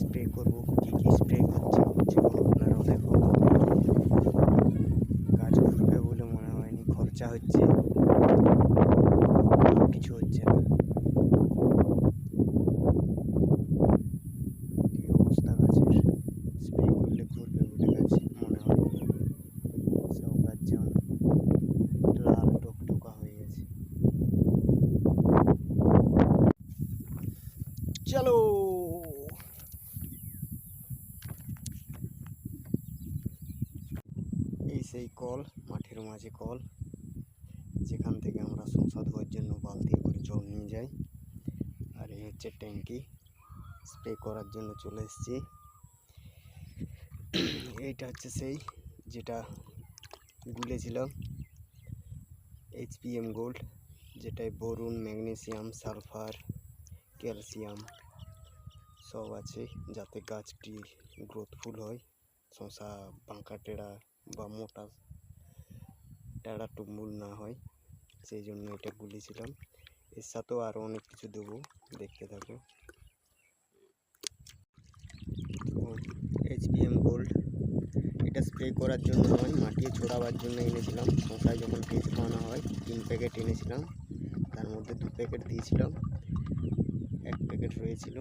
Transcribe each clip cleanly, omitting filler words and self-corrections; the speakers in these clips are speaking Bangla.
স্প্রে করব, কী কী স্প্রে করছি সেগুলো আপনারাও দেখো। গাছ ঘুরবে বলে মনে হয়নি, খরচা হচ্ছে, কিছু হচ্ছে না। কি অবস্থা গাছের, স্প্রে করলে ঘুরবে বলে গাছ মনে হয়নি। সব গাছ যেমন লাল টকটকা হয়ে গেছে। চলো, এই সেই কল, মাঠের মাঝে কল, যেখান থেকে আমরা শসা ধোয়ার জন্য বালতি করে জল নিয়ে যাই। আর এই হচ্ছে ট্যাঙ্কি, স্প্রে করার জন্য চলে এসেছি। এইটা হচ্ছে সেই যেটা গুলেছিলাম, HPM গোল্ড, যেটায় বোরন, ম্যাগনেসিয়াম, সালফার, ক্যালসিয়াম সব আছে, যাতে গাছটি গ্রোথফুল হয়, শসা বাঁকা টেরা বা মোটা টেরা টুম্বুল না হয়, সেই জন্য এটা গুলেছিলাম। এর সাথেও আরও অনেক কিছু দেবো, দেখতে থাকো। HPM গোল্ড এটা স্প্রে করার জন্য নয়, মাটিতে ছড়াবার জন্য এনেছিলাম। শসায় যখন বীজ খাওয়ানো হয় 3 প্যাকেট এনেছিলাম, তার মধ্যে 2 প্যাকেট দিয়েছিলাম, 1 প্যাকেট রয়েছিল,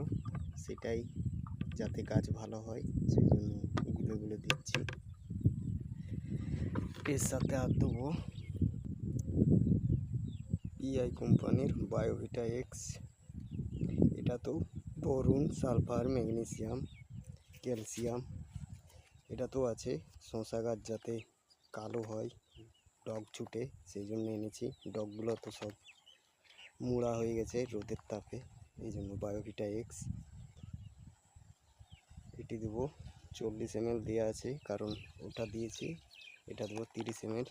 সেটাই যাতে গাছ ভালো হয় সেই জন্য গুলে গুলে দিচ্ছি। এর সাথে আর দেবো PI কোম্পানির বায়োভিটা এক্স, এটা তো বোরন, সালফার, ম্যাগনেসিয়াম, ক্যালসিয়াম এটা তো আছে। শসা গাছ যাতে কালো হয়, ডগ ছুটে, সেই জন্য এনেছি। ডগগুলো তো সব মুড়া হয়ে গেছে রোদের তাপে, এই জন্য বায়োভিটা এক্স। এটি দেবো 40 ml দেওয়া আছে, কারণ ওটা দিয়েছি। এটা দেবো 30 ml।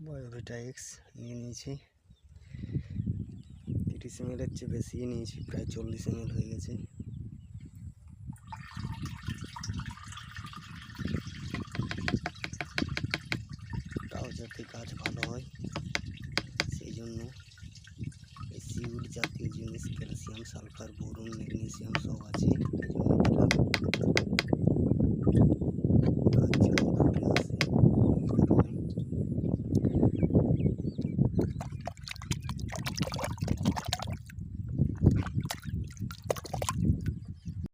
বায়োভিটা এক্স নিয়ে নিয়েছি, 30 ml এর চেয়ে বেশি নিয়েছি, প্রায় 40 ml হয়ে গেছে। তাও যাতে গাছ ভালো হয় সেই জন্য এই সিউড জাতীয় জিনিস, ক্যালসিয়াম, সালফার, বোরন, ম্যাগনেসিয়াম সব আছে,